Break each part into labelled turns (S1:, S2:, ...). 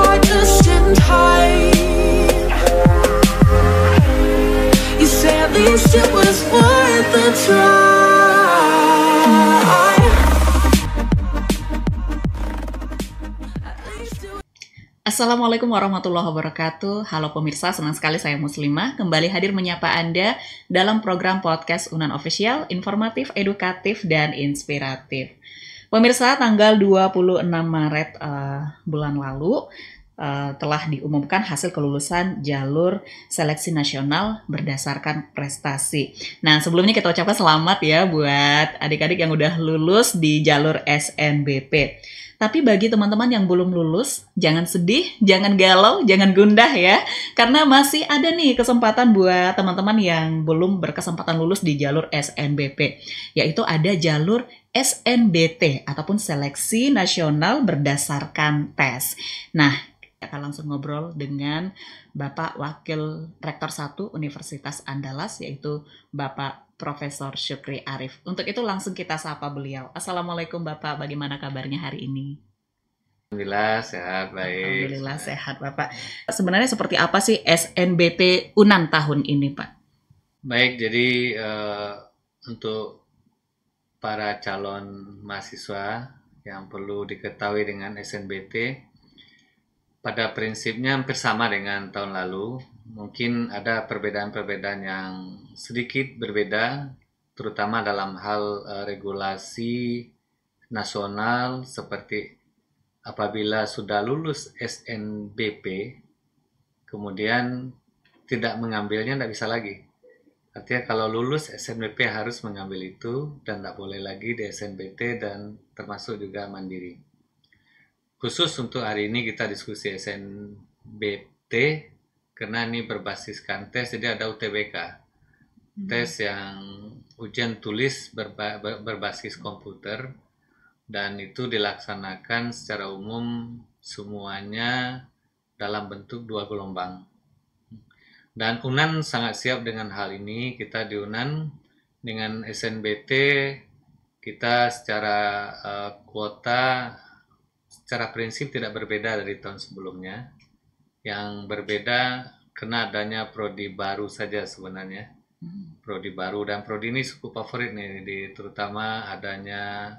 S1: apart just in time. You say at least it was worth the try.
S2: Assalamualaikum warahmatullahi wabarakatuh. Halo pemirsa, senang sekali saya Muslimah kembali hadir menyapa Anda dalam program podcast Unan Official, informatif, edukatif, dan inspiratif. Pemirsa, tanggal 26 Maret bulan lalu telah diumumkan hasil kelulusan jalur seleksi nasional berdasarkan prestasi. Nah, sebelumnya kita ucapkan selamat ya buat adik-adik yang udah lulus di jalur SNBP. Tapi bagi teman-teman yang belum lulus, jangan sedih, jangan galau, jangan gundah ya. Karena masih ada nih kesempatan buat teman-teman yang belum berkesempatan lulus di jalur SNBP. Yaitu ada jalur SNBT ataupun Seleksi Nasional Berdasarkan Tes. Nah, kita akan langsung ngobrol dengan Bapak Wakil Rektor 1 Universitas Andalas, yaitu Bapak Profesor Syukri Arif. Untuk itu langsung kita sapa beliau. Assalamualaikum Bapak, bagaimana kabarnya hari ini?
S3: Alhamdulillah sehat, baik.
S2: Alhamdulillah sehat Bapak. Sebenarnya seperti apa sih SNBT Unan tahun ini Pak?
S3: Baik, jadi untuk para calon mahasiswa yang perlu diketahui dengan SNBT, pada prinsipnya hampir sama dengan tahun lalu. Mungkin ada perbedaan-perbedaan yang sedikit berbeda, terutama dalam hal regulasi nasional, seperti apabila sudah lulus SNBP, kemudian tidak mengambilnya tidak bisa lagi. Artinya kalau lulus SNBP harus mengambil itu dan tidak boleh lagi di SNBT dan termasuk juga mandiri. Khusus untuk hari ini kita diskusi SNBT karena ini berbasiskan tes, jadi ada UTBK. Tes yang ujian tulis berbasis komputer dan itu dilaksanakan secara umum semuanya dalam bentuk 2 gelombang. Dan Unan sangat siap dengan hal ini. Kita di Unan dengan SNBT kita secara kuota secara prinsip tidak berbeda dari tahun sebelumnya. Yang berbeda karena adanya prodi baru saja sebenarnya. Prodi baru, dan prodi ini cukup favorit nih, terutama adanya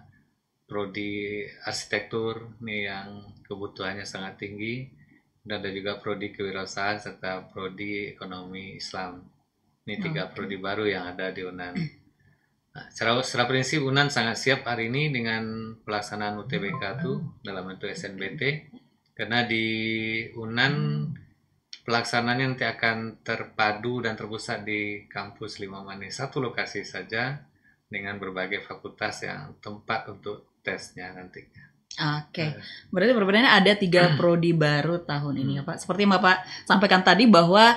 S3: prodi arsitektur nih yang kebutuhannya sangat tinggi, dan ada juga prodi kewirausahaan serta prodi ekonomi Islam. Ini 3 prodi baru yang ada di Unan. Nah, secara prinsip Unan sangat siap hari ini dengan pelaksanaan UTBK itu dalam bentuk SNBT, karena di Unan pelaksanaannya nanti akan terpadu dan terpusat di kampus 5 Manis, satu lokasi saja dengan berbagai fakultas yang tempat untuk tesnya nantinya.
S2: Oke, berarti perbedaannya ada 3 prodi baru tahun ini ya Pak. Seperti yang Bapak sampaikan tadi bahwa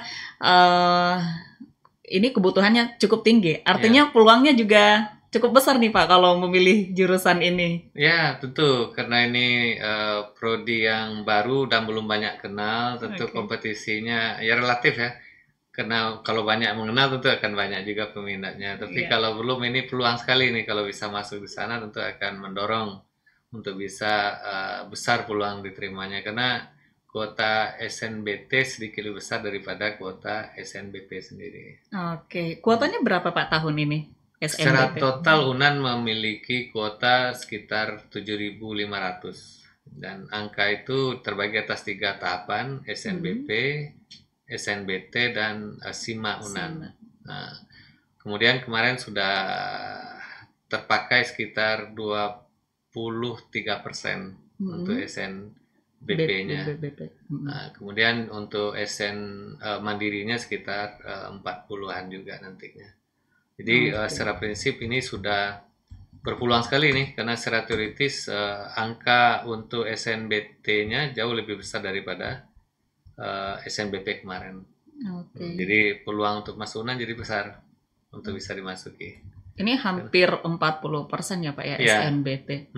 S2: ini kebutuhannya cukup tinggi. Artinya peluangnya juga cukup besar nih Pak kalau memilih jurusan ini.
S3: Ya, tentu. Karena ini prodi yang baru dan belum banyak kenal, tentu kompetisinya ya relatif ya. Karena kalau banyak mengenal tentu akan banyak juga peminatnya. Tapi kalau belum, ini peluang sekali nih kalau bisa masuk di sana, tentu akan mendorong untuk bisa besar peluang diterimanya. Karena kuota SNBT sedikit lebih besar daripada kuota SNBP sendiri.
S2: Oke, kuotanya berapa Pak tahun ini? SNBP?
S3: Secara total Unan memiliki kuota sekitar 7.500 dan angka itu terbagi atas 3 tahapan, SNBP, SNBT, dan SIMA Unan. Nah, kemudian kemarin sudah terpakai sekitar 23% untuk SNBP-nya. Nah, kemudian untuk mandirinya sekitar 40-an juga nantinya. Jadi secara prinsip ini sudah berpeluang sekali nih, karena secara teoritis angka untuk SNBT-nya jauh lebih besar daripada SNBP kemarin. Jadi peluang untuk masuk Unan jadi besar untuk bisa dimasuki.
S2: Ini hampir 40% ya Pak ya, SNBT.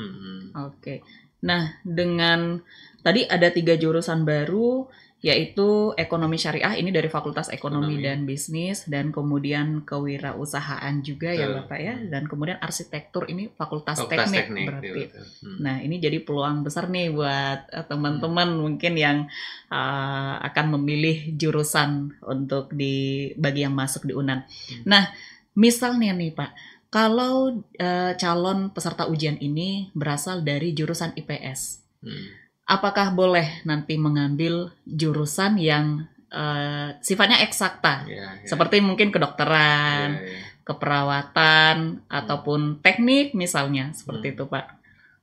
S2: Oke. Nah, dengan tadi ada 3 jurusan baru yaitu ekonomi syariah, ini dari Fakultas Ekonomi
S3: Ekonomi.
S2: dan Bisnis, dan kemudian kewirausahaan juga ya
S3: Betul.
S2: Bapak ya, dan kemudian arsitektur ini Fakultas
S3: Fakultas
S2: Teknik
S3: Teknik,
S2: berarti.
S3: iya, betul.
S2: Nah, ini jadi peluang besar nih buat teman-teman mungkin yang akan memilih jurusan untuk bagi yang masuk di UNAN. Nah, misalnya nih Pak, kalau calon peserta ujian ini berasal dari jurusan IPS, apakah boleh nanti mengambil jurusan yang sifatnya eksakta,
S3: Ya, ya.
S2: seperti mungkin kedokteran,
S3: Ya, ya.
S2: keperawatan, ataupun teknik misalnya, seperti itu Pak?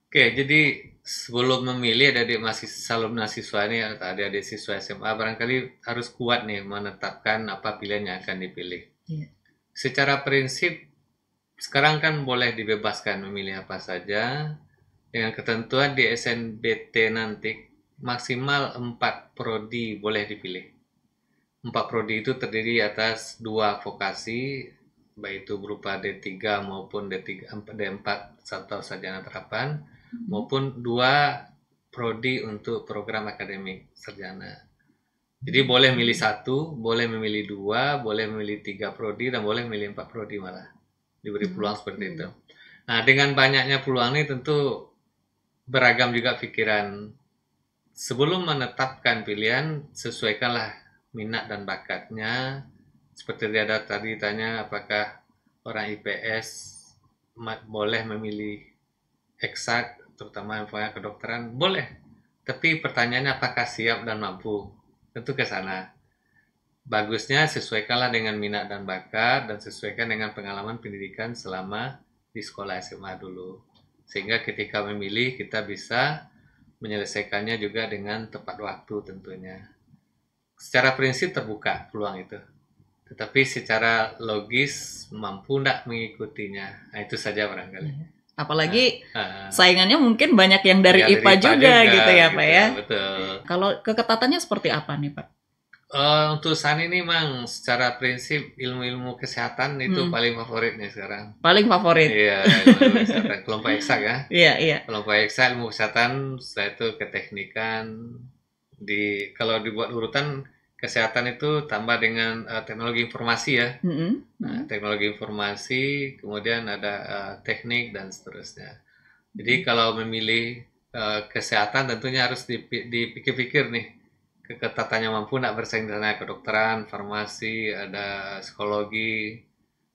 S3: Oke, jadi sebelum memilih calon mahasiswa ini atau adik-adik siswa SMA, barangkali harus kuat nih menetapkan apa pilihan yang akan dipilih.
S2: Iya.
S3: Secara prinsip, sekarang kan boleh dibebaskan memilih apa saja, dengan ketentuan di SNBT nanti maksimal 4 prodi boleh dipilih. 4 prodi itu terdiri atas 2 vokasi, baik itu berupa D3 maupun D4 atau sarjana terapan, maupun 2 prodi untuk program akademik sarjana. Jadi boleh milih 1, boleh memilih 2, boleh memilih 3 prodi, dan boleh memilih 4 prodi malah. Diberi peluang seperti itu. Nah, dengan banyaknya peluang ini tentu beragam juga pikiran. Sebelum menetapkan pilihan, sesuaikanlah minat dan bakatnya. Seperti dia ada tadi tanya apakah orang IPS boleh memilih eksak, terutama yang kedokteran, boleh. Tapi pertanyaannya apakah siap dan mampu? Tentu ke sana. Bagusnya sesuaikanlah dengan minat dan bakat, dan sesuaikan dengan pengalaman pendidikan selama di sekolah SMA dulu. Sehingga ketika memilih kita bisa menyelesaikannya juga dengan tepat waktu tentunya. Secara prinsip terbuka peluang itu. Tetapi secara logis mampu tidak mengikutinya. Nah, itu saja barangkali.
S2: Apalagi saingannya mungkin banyak yang dari
S3: Ya,
S2: IPA juga gitu ya Pak ya.
S3: Betul.
S2: Kalau keketatannya seperti apa nih Pak?
S3: Untuk saat ini memang secara prinsip ilmu-ilmu kesehatan itu paling favorit nih sekarang.
S2: Paling favorit.
S3: Iya, ilmu kesehatan. Kelompok eksak ya.
S2: Iya.
S3: Kelompok eksak, ilmu kesehatan, setelah itu keteknikan. Kalau dibuat urutan kesehatan itu tambah dengan teknologi informasi ya. Nah, teknologi informasi, kemudian ada teknik dan seterusnya. Jadi kalau memilih kesehatan tentunya harus dipikir-pikir nih. Keketatannya mampu nak bersaing di sana, kedokteran, farmasi, ada psikologi,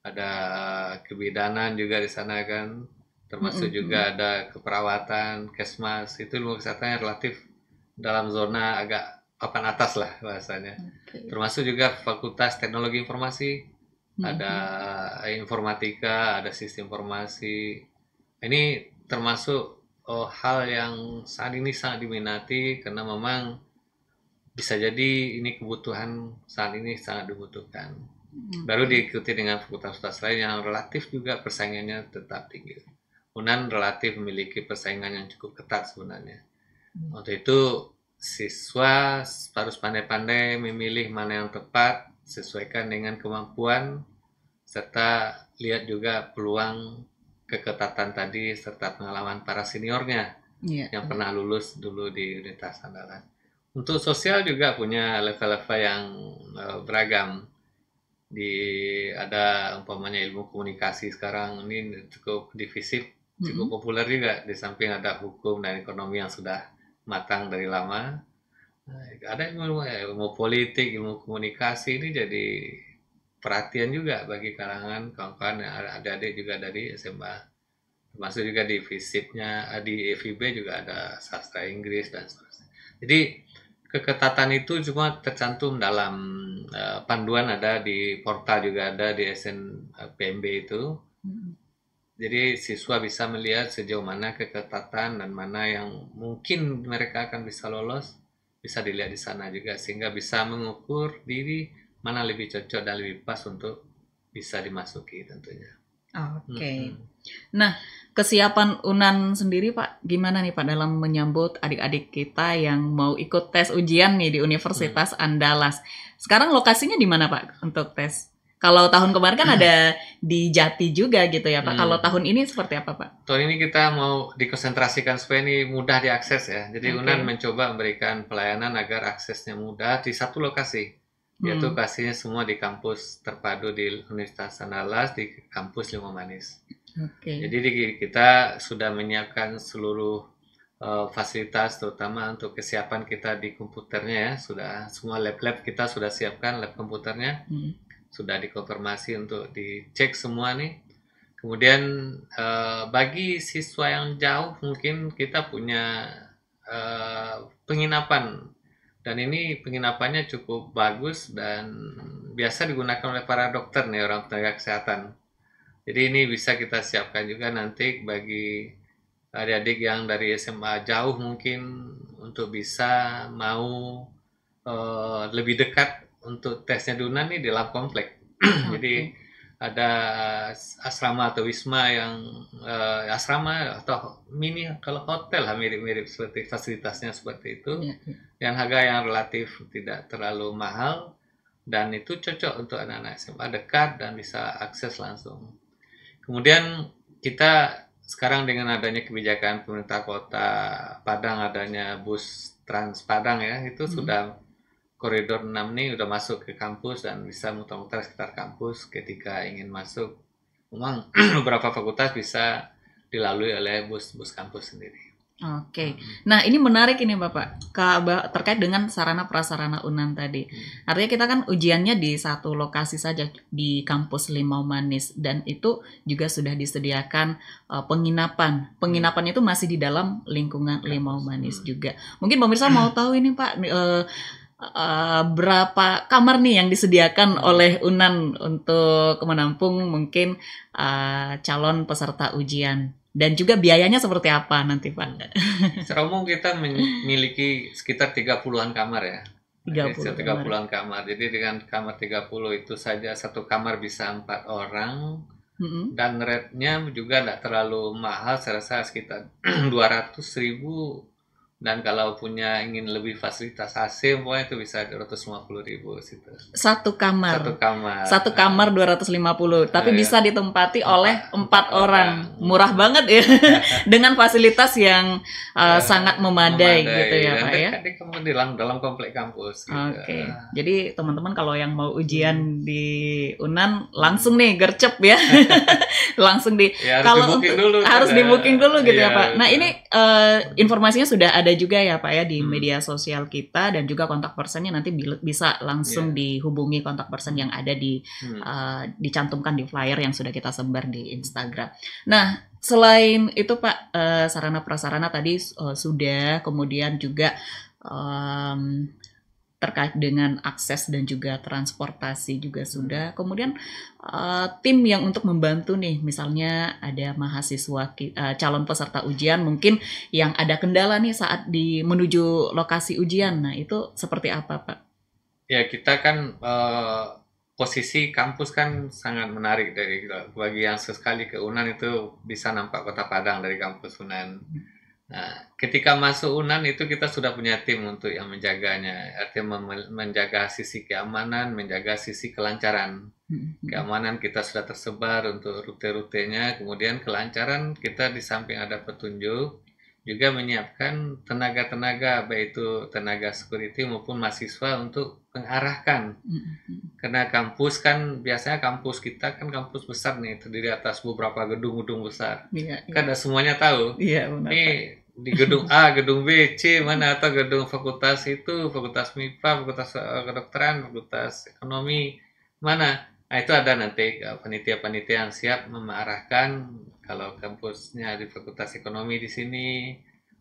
S3: ada kebidanan juga di sana kan, termasuk juga ada keperawatan, kesmas, itu ilmu kesehatan yang relatif dalam zona agak papan atas lah bahasanya. Termasuk juga fakultas teknologi informasi, ada informatika, ada sistem informasi. Ini termasuk hal yang saat ini sangat diminati karena memang bisa jadi ini kebutuhan saat ini sangat dibutuhkan. Baru diikuti dengan fakultas-fakultas lain yang relatif juga persaingannya tetap tinggi. UNAN relatif memiliki persaingan yang cukup ketat sebenarnya. Untuk itu siswa harus pandai-pandai memilih mana yang tepat, sesuaikan dengan kemampuan, serta lihat juga peluang keketatan tadi serta pengalaman para seniornya yang pernah lulus dulu di Universitas Andalas. Untuk sosial juga punya level-level yang beragam. Ada umpamanya ilmu komunikasi sekarang ini cukup divisi, cukup populer juga. Di samping ada hukum dan ekonomi yang sudah matang dari lama. Ada ilmu politik, ilmu komunikasi, ini jadi perhatian juga bagi kalangan kawan-kawan yang adik-adik juga dari SMA. Termasuk juga di FISIP-nya, di FIB juga ada sastra Inggris dan seterusnya. Jadi keketatan itu cuma tercantum dalam panduan, ada di portal juga ada di SNPMB itu. Jadi siswa bisa melihat sejauh mana keketatan dan mana yang mungkin mereka akan bisa lolos, bisa dilihat di sana juga, sehingga bisa mengukur diri mana lebih cocok dan lebih pas untuk bisa dimasuki tentunya.
S2: Oke. Nah, kesiapan UNAN sendiri Pak, gimana nih Pak dalam menyambut adik-adik kita yang mau ikut tes ujian nih di Universitas Andalas? Sekarang lokasinya di mana Pak untuk tes? Kalau tahun kemarin kan ada di Jati juga gitu ya Pak. Kalau tahun ini seperti apa Pak?
S3: Tahun ini kita mau dikonsentrasikan supaya ini mudah diakses ya. Jadi UNAN mencoba memberikan pelayanan agar aksesnya mudah di satu lokasi. Yaitu lokasinya semua di kampus terpadu di Universitas Andalas di kampus Limau Manis. Jadi kita sudah menyiapkan seluruh fasilitas terutama untuk kesiapan kita di komputernya ya. Sudah semua lab-lab kita sudah siapkan lab komputernya. Sudah dikonfirmasi untuk dicek semua nih. Kemudian bagi siswa yang jauh mungkin kita punya penginapan dan ini penginapannya cukup bagus dan biasa digunakan oleh para dokter nih, orang tenaga kesehatan. Jadi ini bisa kita siapkan juga nanti bagi adik-adik yang dari SMA jauh mungkin untuk bisa mau lebih dekat untuk tesnya di UNAN nih di lab komplek. Jadi ada asrama atau wisma yang asrama atau mini kalau hotel lah mirip-mirip seperti fasilitasnya seperti itu. Yang harga yang relatif tidak terlalu mahal dan itu cocok untuk anak-anak SMA dekat dan bisa akses langsung. Kemudian kita sekarang dengan adanya kebijakan pemerintah kota Padang adanya bus Trans Padang ya itu sudah koridor 6 nih udah masuk ke kampus dan bisa muter-muter sekitar kampus ketika ingin masuk. Memang beberapa fakultas bisa dilalui oleh bus kampus sendiri.
S2: Nah ini menarik ini Bapak terkait dengan sarana prasarana UNAN tadi. Artinya kita kan ujiannya di satu lokasi saja di kampus Limau Manis dan itu juga sudah disediakan penginapan. Penginapan itu masih di dalam lingkungan Limau Manis juga. Mungkin pemirsa mau tahu ini Pak berapa kamar nih yang disediakan oleh UNAN untuk menampung mungkin calon peserta ujian dan juga biayanya seperti apa nanti Pak?
S3: Secara umum kita memiliki sekitar 30-an kamar ya. 30-an kamar. Jadi dengan kamar 30 itu saja satu kamar bisa 4 orang. Dan rate-nya juga tidak terlalu mahal, saya rasa sekitar 200.000. Dan kalau punya ingin lebih fasilitas AC, pokoknya itu bisa 250.000 situ.
S2: Satu kamar 250, tapi
S3: ya.
S2: Bisa ditempati oleh 4 orang. Murah banget ya, dengan fasilitas yang sangat memadai gitu ya Pak ya.
S3: Di dalam komplek kampus. Gitu.
S2: Jadi teman-teman kalau yang mau ujian di UNAN langsung nih gercep ya, langsung harus di booking dulu gitu ya Pak. Nah ini informasinya sudah ada juga ya Pak ya di media sosial kita dan juga kontak personnya nanti bisa langsung dihubungi kontak person yang ada dicantumkan di flyer yang sudah kita sebar di Instagram. Nah selain itu Pak sarana prasarana tadi sudah, kemudian juga terkait dengan akses dan juga transportasi juga sudah. Kemudian tim yang untuk membantu nih, misalnya ada mahasiswa calon peserta ujian mungkin yang ada kendala nih saat menuju lokasi ujian. Nah itu seperti apa Pak?
S3: Ya kita kan posisi kampus kan sangat menarik bagi yang sesekali ke UNAN itu bisa nampak Kota Padang dari kampus UNAN. Nah, ketika masuk UNAN itu kita sudah punya tim untuk yang menjaganya, artinya menjaga sisi keamanan, menjaga sisi kelancaran. Keamanan kita sudah tersebar untuk rute-rutenya, kemudian kelancaran kita di samping ada petunjuk, juga menyiapkan tenaga-tenaga, baik itu tenaga security maupun mahasiswa untuk mengarahkan. Karena kampus kan, biasanya kampus kita kan kampus besar nih, terdiri atas beberapa gedung-gedung besar. Kan semuanya tahu. Ini di gedung A, gedung B, C, mana atau gedung fakultas itu, fakultas MIPA, fakultas kedokteran, fakultas ekonomi, mana. Nah itu ada nanti panitia-panitia yang siap mengarahkan kalau kampusnya di fakultas ekonomi di sini,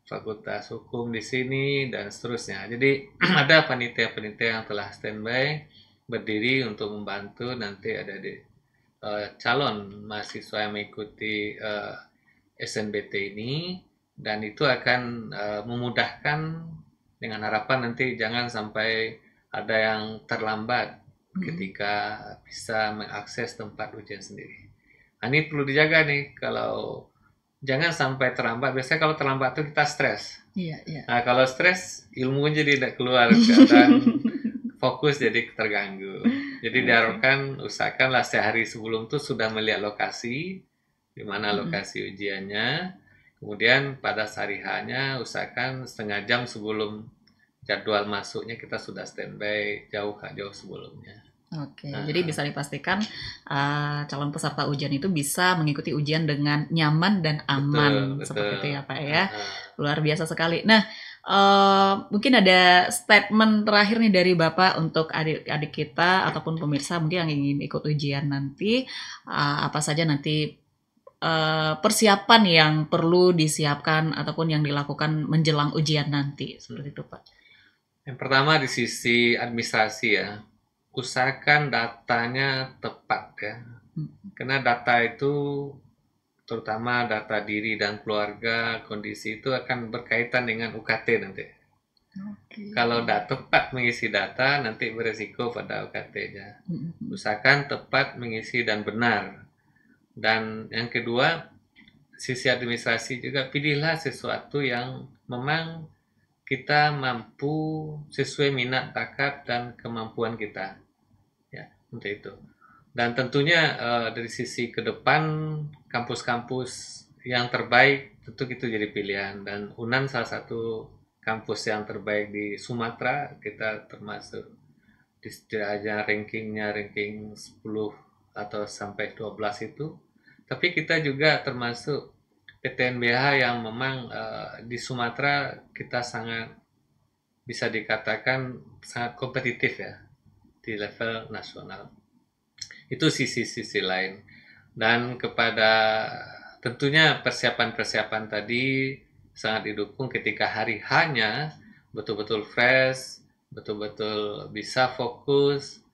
S3: fakultas hukum di sini, dan seterusnya. Jadi ada panitia-panitia yang telah standby berdiri untuk membantu nanti ada di calon mahasiswa yang mengikuti SNBT ini, dan itu akan memudahkan dengan harapan nanti jangan sampai ada yang terlambat ketika bisa mengakses tempat ujian sendiri. Nah, ini perlu dijaga nih, kalau jangan sampai terlambat. Biasanya kalau terlambat itu kita stres. Nah, kalau stres ilmu jadi tidak keluar dan fokus jadi terganggu. Jadi diharapkan usahakanlah sehari sebelum tuh sudah melihat lokasi, di mana lokasi ujiannya. Kemudian pada hari H-nya usahakan setengah jam sebelum jadwal masuknya kita sudah standby jauh sebelumnya.
S2: Oke, jadi bisa dipastikan calon peserta ujian itu bisa mengikuti ujian dengan nyaman dan aman,
S3: Betul.
S2: seperti itu ya Pak ya. Luar biasa sekali. Nah, mungkin ada statement terakhir nih dari Bapak untuk adik-adik kita ataupun pemirsa mungkin yang ingin ikut ujian nanti, apa saja nanti persiapan yang perlu disiapkan ataupun yang dilakukan menjelang ujian nanti, seperti itu Pak.
S3: Yang pertama di sisi administrasi ya. Usahakan datanya tepat ya, karena data itu terutama data diri dan keluarga, kondisi itu akan berkaitan dengan UKT nanti. Kalau tidak tepat mengisi data, nanti beresiko pada UKT-nya. Usahakan tepat mengisi dan benar. Dan yang kedua, sisi administrasi juga pilihlah sesuatu yang memang kita mampu sesuai minat, bakat, dan kemampuan kita. Untuk itu. Dan tentunya dari sisi ke depan kampus-kampus yang terbaik tentu itu jadi pilihan, dan UNAN salah satu kampus yang terbaik di Sumatera. Kita termasuk di aja ranking 10 atau sampai 12 itu, tapi kita juga termasuk PTNBH yang memang di Sumatera kita sangat bisa dikatakan sangat kompetitif ya di level nasional. Itu sisi-sisi lain. Dan kepada tentunya persiapan-persiapan tadi sangat didukung ketika hari H-nya betul-betul fresh, betul-betul bisa fokus,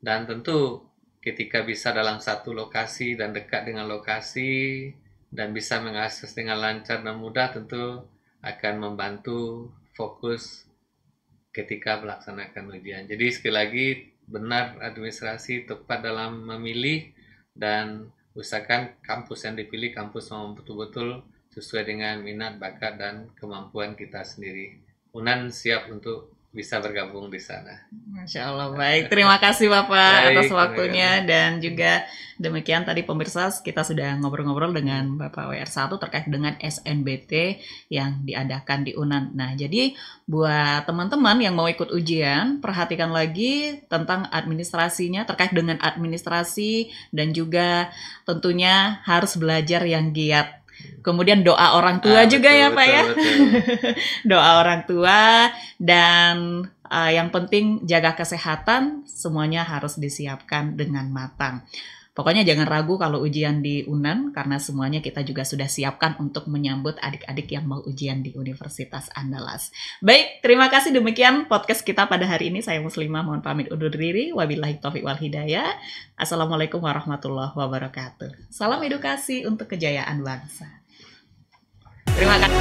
S3: dan tentu ketika bisa dalam satu lokasi dan dekat dengan lokasi dan bisa mengakses dengan lancar dan mudah, tentu akan membantu fokus ketika melaksanakan ujian. Jadi sekali lagi, benar administrasi, tepat dalam memilih, dan usahakan kampus yang dipilih kampus yang betul-betul sesuai dengan minat, bakat, dan kemampuan kita sendiri. UNAN siap untuk bisa bergabung di sana.
S2: Masya Allah, baik. Terima kasih Bapak atas waktunya, dan juga demikian tadi pemirsa kita sudah ngobrol-ngobrol dengan Bapak WR1 terkait dengan SNBT yang diadakan di UNAN. Nah, jadi buat teman-teman yang mau ikut ujian, perhatikan lagi tentang administrasinya, terkait dengan administrasi, dan juga tentunya harus belajar yang giat. Kemudian doa orang tua juga ya Pak ya. Doa orang tua, dan yang penting jaga kesehatan, semuanya harus disiapkan dengan matang. Pokoknya jangan ragu kalau ujian di UNAN, karena semuanya kita juga sudah siapkan untuk menyambut adik-adik yang mau ujian di Universitas Andalas. Baik, terima kasih, demikian podcast kita pada hari ini. Saya Muslimah, mohon pamit undur diri. Wabillahi taufiq wal hidayah. Assalamualaikum warahmatullahi wabarakatuh. Salam edukasi untuk kejayaan bangsa. Terima kasih.